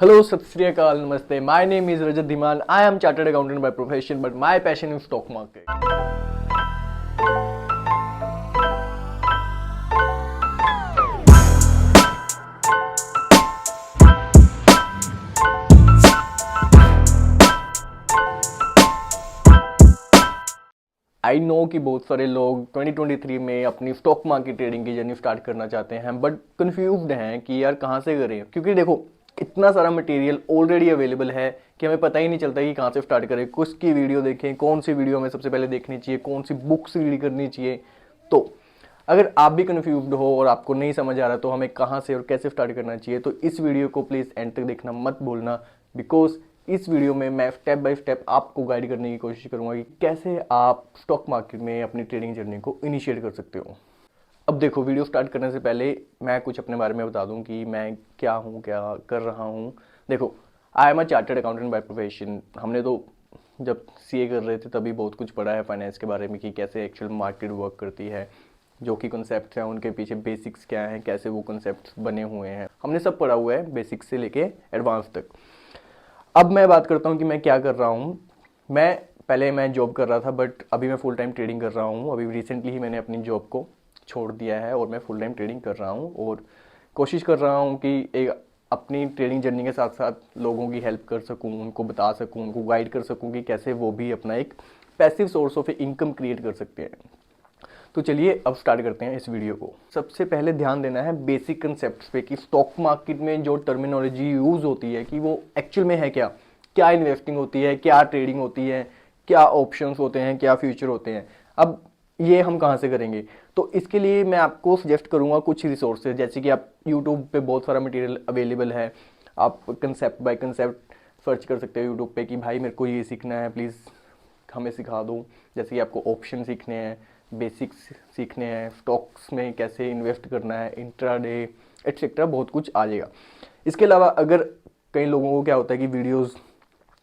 Hello, Sat Sri Akal, Namaste. My name is Rajat Dhiman. I am chartered accountant by profession, but my passion is stock market. I know कि बहुत सारे लोग 2023 में अपनी stock market trading की journey start करना चाहते हैं, बट कंफ्यूज्ड हैं कि यार कहाँ से करें। क्योंकि देखो, इतना सारा मटेरियल ऑलरेडी अवेलेबल है कि हमें पता ही नहीं चलता कि कहाँ से स्टार्ट करें, किसकी वीडियो देखें, कौन सी वीडियो हमें सबसे पहले देखनी चाहिए, कौन सी बुक्स रीड करनी चाहिए। तो अगर आप भी कंफ्यूज्ड हो और आपको नहीं समझ आ रहा तो हमें कहाँ से और कैसे स्टार्ट करना चाहिए, तो इस वीडियो को प्लीज़ एंड तक देखना मत भूलना। बिकॉज इस वीडियो में मैं स्टेप बाय स्टेप आपको गाइड करने की कोशिश करूंगा कि कैसे आप स्टॉक मार्केट में अपनी ट्रेडिंग जर्नी को इनिशिएट कर सकते हो। अब देखो, वीडियो स्टार्ट करने से पहले मैं कुछ अपने बारे में बता दूं कि मैं क्या हूं, क्या कर रहा हूं। देखो, I am a chartered accountant by profession. हमने तो जब सीए कर रहे थे तभी बहुत कुछ पढ़ा है फाइनेंस के बारे में कि कैसे एक्चुअल मार्केट वर्क करती है, जो कि कॉन्सेप्ट हैं उनके पीछे बेसिक्स क्या हैं, कैसे वो कॉन्सेप्ट बने हुए हैं, हमने सब पढ़ा हुआ है बेसिक्स से लेके एडवांस तक। अब मैं बात करता हूँ कि मैं क्या कर रहा हूँ। मैं जॉब कर रहा था, बट अभी मैं फुल टाइम ट्रेडिंग कर रहा हूँ। अभी रिसेंटली ही मैंने अपनी जॉब को छोड़ दिया है और मैं फुल टाइम ट्रेडिंग कर रहा हूँ और कोशिश कर रहा हूँ कि एक अपनी ट्रेडिंग जर्नी के साथ साथ लोगों की हेल्प कर सकूँ, उनको बता सकूँ, उनको गाइड कर सकूँ कि कैसे वो भी अपना एक passive source of income create कर सकते हैं। तो चलिए अब स्टार्ट करते हैं इस वीडियो को। सबसे पहले ध्यान देना है बेसिक कंसेप्ट्स पे कि स्टॉक मार्केट में जो टर्मिनोलॉजी यूज़ होती है कि वो एक्चुअल में है क्या, क्या इन्वेस्टिंग होती है, क्या ट्रेडिंग होती है, क्या ऑप्शंस होते हैं, क्या फ्यूचर होते हैं। अब ये हम कहाँ से करेंगे, तो इसके लिए मैं आपको सजेस्ट करूँगा कुछ रिसोर्सेज। जैसे कि आप यूट्यूब पे बहुत सारा मटेरियल अवेलेबल है, आप कंसेप्ट बाय कंसेप्ट सर्च कर सकते हो यूट्यूब पे कि भाई मेरे को ये सीखना है, प्लीज़ हमें सिखा दो। जैसे कि आपको ऑप्शन सीखने हैं, बेसिक्स सीखने हैं, स्टॉक्स में कैसे इन्वेस्ट करना है, इंट्राडे एटसेट्रा, बहुत कुछ आ जाएगा। इसके अलावा अगर कई लोगों को क्या होता है कि वीडियोस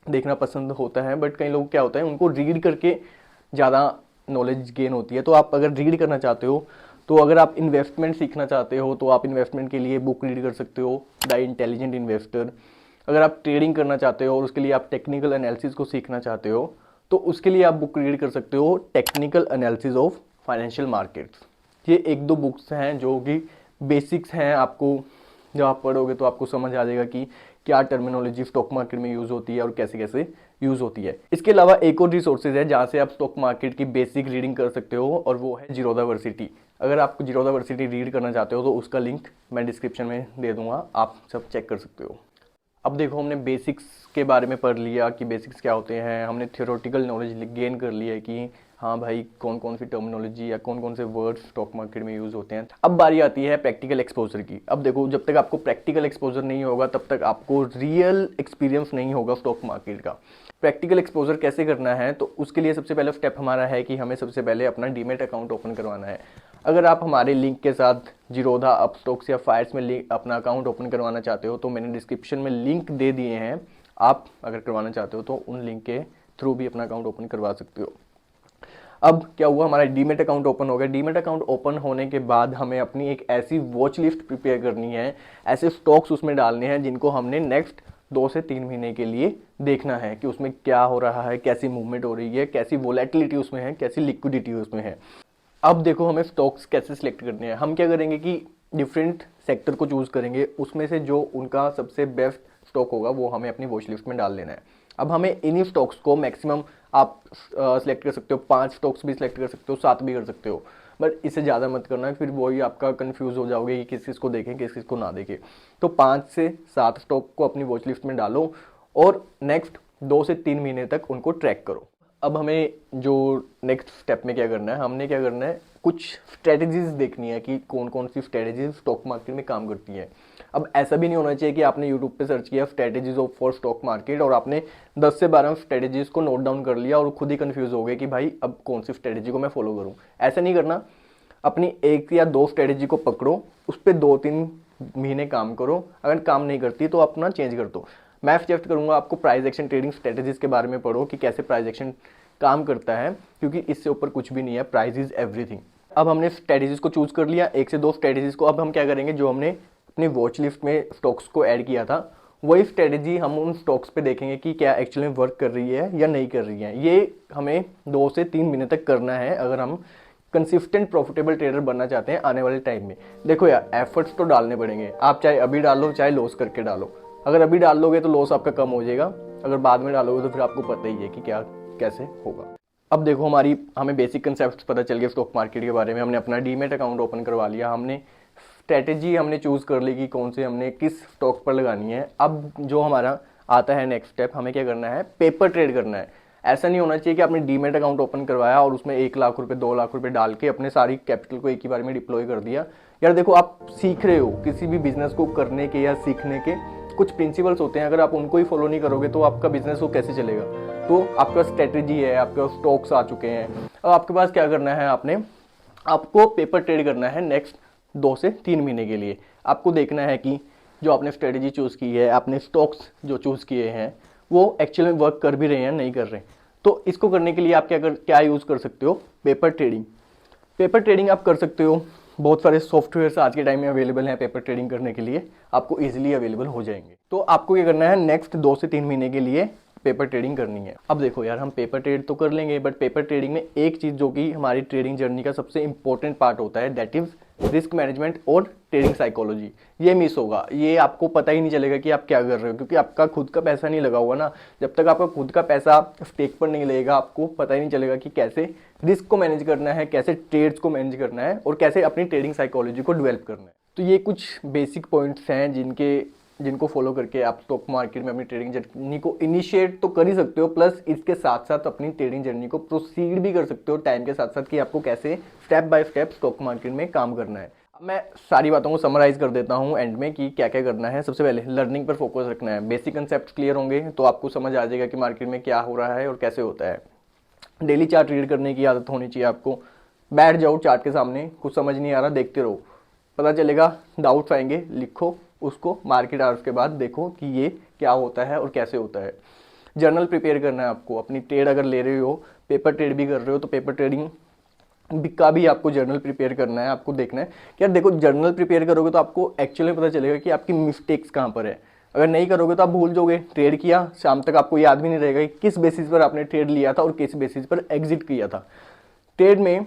देखना पसंद होता है, बट कई लोग क्या होता है उनको रीड करके ज़्यादा नॉलेज गेन होती है। तो आप अगर रीड करना चाहते हो, तो अगर आप इन्वेस्टमेंट सीखना चाहते हो तो आप इन्वेस्टमेंट के लिए बुक रीड कर सकते हो, द इंटेलिजेंट इन्वेस्टर। अगर आप ट्रेडिंग करना चाहते हो और उसके लिए आप टेक्निकल एनालिसिस को सीखना चाहते हो, तो उसके लिए आप बुक रीड कर सकते हो, technical analysis of financial markets. ये एक दो बुक्स हैं जो कि बेसिक्स हैं। आपको जब आप पढ़ोगे तो आपको समझ आ जाएगा कि क्या टर्मिनोलॉजी स्टॉक मार्केट में यूज़ होती है और कैसे कैसे यूज़ होती है। इसके अलावा एक और रिसोर्सेज है जहाँ से आप स्टॉक मार्केट की बेसिक रीडिंग कर सकते हो, और वो है जीरोधा वर्सिटी। अगर आप जीरोधा वर्सिटी रीड करना चाहते हो तो उसका लिंक मैं डिस्क्रिप्शन में दे दूंगा, आप सब चेक कर सकते हो। अब देखो, हमने बेसिक्स के बारे में पढ़ लिया कि बेसिक्स क्या होते हैं, हमने थियोरेटिकल नॉलेज गेन कर ली है कि हाँ भाई कौन कौन सी टर्मिनोलॉजी या कौन कौन से वर्ड्स स्टॉक मार्केट में यूज़ होते हैं। अब बारी आती है प्रैक्टिकल एक्सपोजर की। अब देखो, जब तक आपको प्रैक्टिकल एक्सपोजर नहीं होगा तब तक आपको रियल एक्सपीरियंस नहीं होगा स्टॉक मार्केट का। प्रैक्टिकल एक्सपोजर कैसे करना है, तो उसके लिए सबसे पहला स्टेप हमारा है कि हमें सबसे पहले अपना डीमेट अकाउंट ओपन करवाना है। अगर आप हमारे लिंक के साथ जीरोधा, अपस्टॉक्स या फायर्स में अपना अकाउंट ओपन करवाना चाहते हो तो मैंने डिस्क्रिप्शन में लिंक दे दिए हैं। आप अगर करवाना चाहते हो तो उन लिंक के थ्रू भी अपना अकाउंट ओपन करवा सकते हो। अब क्या हुआ, हमारा डीमेट अकाउंट ओपन हो गया। डीमेट अकाउंट ओपन होने के बाद हमें अपनी एक ऐसी वॉच लिस्ट प्रिपेयर करनी है, ऐसे स्टॉक्स उसमें डालने हैं जिनको हमने नेक्स्ट 2 से 3 महीने के लिए देखना है कि उसमें क्या हो रहा है, कैसी मूवमेंट हो रही है, कैसी वोलेटिलिटी उसमें है, कैसी लिक्विडिटी उसमें है। अब देखो, हमें स्टॉक्स कैसे सिलेक्ट करने हैं। हम क्या करेंगे कि डिफरेंट सेक्टर को चूज़ करेंगे, उसमें से जो उनका सबसे बेस्ट स्टॉक होगा वो हमें अपनी वॉच लिस्ट में डाल लेना है। अब हमें इन्हीं स्टॉक्स को मैक्सिमम आप सिलेक्ट कर सकते हो, 5 स्टॉक्स भी सिलेक्ट कर सकते हो, 7 भी कर सकते हो, बट इससे ज़्यादा मत करना, फिर वही आपका कंफ्यूज हो जाओगे कि किस किस को देखें किस किस को ना देखें। तो 5 से 7 स्टॉक को अपनी वॉच लिस्ट में डालो और नेक्स्ट 2 से 3 महीने तक उनको ट्रैक करो। अब हमें जो नेक्स्ट स्टेप में क्या करना है, हमने क्या करना है, कुछ स्ट्रेटजीज देखनी है कि कौन कौन सी स्ट्रेटजीज स्टॉक मार्केट में काम करती है। अब ऐसा भी नहीं होना चाहिए कि आपने यूट्यूब पे सर्च किया strategies of for stock market और आपने 10 से 12 स्ट्रेटजीज को नोट डाउन कर लिया और खुद ही कंफ्यूज हो गए कि भाई अब कौन सी स्ट्रेटजी को मैं फॉलो करूँ। ऐसा नहीं करना, अपनी 1 या 2 स्ट्रेटजी को पकड़ो, उस पर 2-3 महीने काम करो, अगर काम नहीं करती तो अपना चेंज कर दो। मैं सजेस्ट करूंगा आपको प्राइस एक्शन ट्रेडिंग स्ट्रेटजीज के बारे में पढ़ो कि कैसे प्राइस एक्शन काम करता है, क्योंकि इससे ऊपर कुछ भी नहीं है, प्राइस इज एवरीथिंग। अब हमने स्ट्रेटजीज को चूज कर लिया, 1 से 2 स्ट्रेटजीज को। अब हम क्या करेंगे, जो हमने अपनी वॉच लिस्ट में स्टॉक्स को ऐड किया था वही स्ट्रेटेजी हम उन स्टॉक्स पे देखेंगे कि क्या एक्चुअली में वर्क कर रही है या नहीं कर रही है। ये हमें 2 से 3 महीने तक करना है अगर हम कंसिस्टेंट प्रॉफिटेबल ट्रेडर बनना चाहते हैं आने वाले टाइम में। देखो यार, एफर्ट्स तो डालने पड़ेंगे, आप चाहे अभी डालो चाहे लॉस करके डालो। अगर अभी डाल लोगे तो लॉस आपका कम हो जाएगा, अगर बाद में डालोगे तो फिर आपको पता ही है कि क्या कैसे होगा। अब देखो, हमें बेसिक कंसेप्ट पता चल गया स्टॉक मार्केट के बारे में। हमने अपना डीमेट अकाउंट ओपन करवा लिया, हमने स्ट्रैटेजी हमने चूज़ कर ली कि कौन से हमने किस स्टॉक पर लगानी है। अब जो हमारा आता है नेक्स्ट स्टेप, हमें क्या करना है, पेपर ट्रेड करना है। ऐसा नहीं होना चाहिए कि आपने डीमेट अकाउंट ओपन करवाया और उसमें 1 लाख रुपए 2 लाख रुपए डाल के अपने सारी कैपिटल को एक ही बार में डिप्लॉय कर दिया। यार देखो, आप सीख रहे हो किसी भी बिजनेस को करने के या सीखने के कुछ प्रिंसिपल्स होते हैं, अगर आप उनको ही फॉलो नहीं करोगे तो आपका बिजनेस वो कैसे चलेगा। तो आपका स्ट्रेटेजी है, आपके पास स्टॉक्स आ चुके हैं, अब आपके पास क्या करना है, आपको पेपर ट्रेड करना है नेक्स्ट 2 से 3 महीने के लिए। आपको देखना है कि जो आपने स्ट्रेटेजी चूज़ की है, आपने स्टॉक्स जो चूज़ किए हैं वो एक्चुअली में वर्क कर भी रहे हैं नहीं कर रहे। तो इसको करने के लिए आप क्या यूज़ कर सकते हो, पेपर ट्रेडिंग। पेपर ट्रेडिंग आप कर सकते हो, बहुत सारे सॉफ्टवेयर्स आज के टाइम में अवेलेबल हैं पेपर ट्रेडिंग करने के लिए, आपको इजीली अवेलेबल हो जाएंगे। तो आपको क्या करना है, नेक्स्ट 2 से 3 महीने के लिए पेपर ट्रेडिंग करनी है। अब देखो यार, हम पेपर ट्रेड तो कर लेंगे, बट पेपर ट्रेडिंग में एक चीज़ जो कि हमारी ट्रेडिंग जर्नी का सबसे इंपॉर्टेंट पार्ट होता है, दैट इज रिस्क मैनेजमेंट और ट्रेडिंग साइकोलॉजी। ये मिस होगा, ये आपको पता ही नहीं चलेगा कि आप क्या कर रहे हो, क्योंकि आपका खुद का पैसा नहीं लगा हुआ ना। जब तक आपका खुद का पैसा स्टेक पर नहीं लगेगा, आपको पता ही नहीं चलेगा कि कैसे रिस्क को मैनेज करना है, कैसे ट्रेड्स को मैनेज करना है और कैसे अपनी ट्रेडिंग साइकोलॉजी को डेवलप करना है। तो ये कुछ बेसिक पॉइंट्स हैं जिनको फॉलो करके आप स्टॉक मार्केट में अपनी ट्रेडिंग जर्नी को इनिशिएट तो कर ही सकते हो, प्लस इसके साथ साथ अपनी ट्रेडिंग जर्नी को प्रोसीड भी कर सकते हो टाइम के साथ साथ, कि आपको कैसे step by step stock market में काम करना है। अब मैं सारी बातों को समराइज कर देता हूँ एंड में कि क्या क्या करना है। सबसे पहले लर्निंग पर फोकस रखना है, बेसिक कंसेप्ट क्लियर होंगे तो आपको समझ आ जाएगा कि मार्केट में क्या हो रहा है और कैसे होता है। डेली चार्ट रीड करने की आदत होनी चाहिए आपको। बैठ जाओ चार्ट के सामने, कुछ समझ नहीं आ रहा देखते रहो, पता चलेगा, डाउट्स आएंगे लिखो उसको, मार्केट आवर्स के बाद देखो कि ये क्या होता है और कैसे होता है। जर्नल प्रिपेयर करना है आपको, अपनी ट्रेड अगर ले रहे हो, पेपर ट्रेड भी कर रहे हो तो पेपर ट्रेडिंग का भी आपको जर्नल प्रिपेयर करना है। आपको देखना है कि यार देखो, जर्नल प्रिपेयर करोगे तो आपको एक्चुअली पता चलेगा कि आपकी मिस्टेक्स कहाँ पर है। अगर नहीं करोगे तो आप भूल जाओगे, ट्रेड किया शाम तक आपको याद भी नहीं रहेगा कि किस बेसिस पर आपने ट्रेड लिया था और किस बेसिस पर एग्जिट किया था ट्रेड में।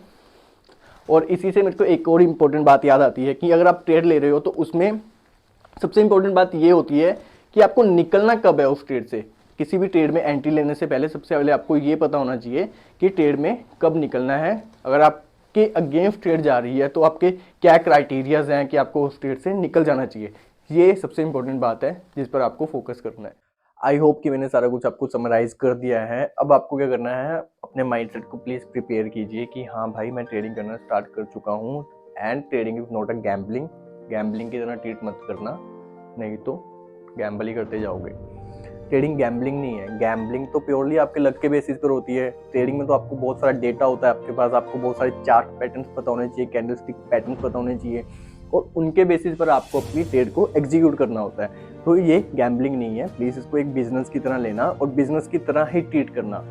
और इसी से मेरे को एक और इम्पोर्टेंट बात याद आती है कि अगर आप ट्रेड ले रहे हो तो उसमें सबसे इंपॉर्टेंट बात ये होती है कि आपको निकलना कब है उस ट्रेड से। किसी भी ट्रेड में एंट्री लेने से पहले सबसे पहले आपको ये पता होना चाहिए कि ट्रेड में कब निकलना है। अगर आपके अगेंस्ट ट्रेड जा रही है तो आपके क्या क्राइटेरियाज हैं कि आपको उस ट्रेड से निकल जाना चाहिए। ये सबसे इंपॉर्टेंट बात है जिस पर आपको फोकस करना है। आई होप कि मैंने सारा कुछ आपको समराइज कर दिया है। अब आपको क्या करना है, अपने माइंडसेट को प्लीज़ प्रिपेयर कीजिए कि हाँ भाई, मैं ट्रेडिंग करना स्टार्ट कर चुका हूँ and trading is not a gambling. Gambling की तरह ट्रीट मत करना, नहीं तो गैम्बल ही करते जाओगे। ट्रेडिंग गैम्बलिंग नहीं है, गैम्बलिंग तो प्योरली आपके लक के बेसिस पर होती है। ट्रेडिंग में तो आपको बहुत सारा डेटा होता है आपके पास, आपको बहुत सारे चार्ट पैटर्न्स पता होने चाहिए, कैंडलस्टिक पैटर्न्स पता होने चाहिए और उनके बेसिस पर आपको अपनी ट्रेड को एग्जीक्यूट करना होता है। तो ये गैम्बलिंग नहीं है, प्लीज़ इसको एक बिजनेस की तरह लेना और बिजनेस की तरह ही ट्रीट करना।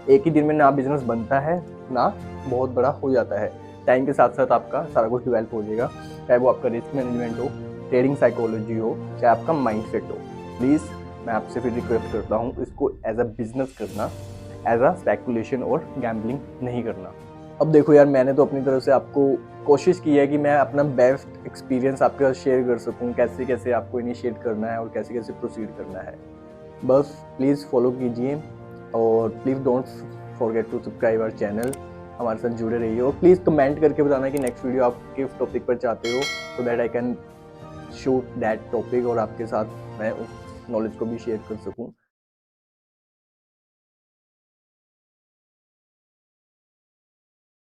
एक ही दिन में ना बिजनेस बनता है ना बहुत बड़ा हो जाता है, टाइम के साथ साथ आपका सारा कुछ डेवलप हो जाएगा, चाहे वो आपका रिस्क मैनेजमेंट हो, ट्रेडिंग साइकोलॉजी हो, चाहे आपका माइंडसेट हो। प्लीज़ मैं आपसे फिर रिक्वेस्ट करता हूँ, इसको एज अ बिजनेस करना, एज अ स्पेकुलेशन और गैम्बलिंग नहीं करना। अब देखो यार, मैंने तो अपनी तरफ से आपको कोशिश की है कि मैं अपना बेस्ट एक्सपीरियंस आपके साथ शेयर कर सकूं, कैसे कैसे आपको इनिशिएट करना है और कैसे कैसे प्रोसीड करना है। बस प्लीज़ फॉलो कीजिए और please don't forget to subscribe our channel. हमारे साथ जुड़े रहिए और प्लीज़ कमेंट करके बताना कि नेक्स्ट वीडियो आप किस टॉपिक पर चाहते हो, so that I can shoot that topic और आपके साथ मैं उस नॉलेज को भी शेयर कर सकूं।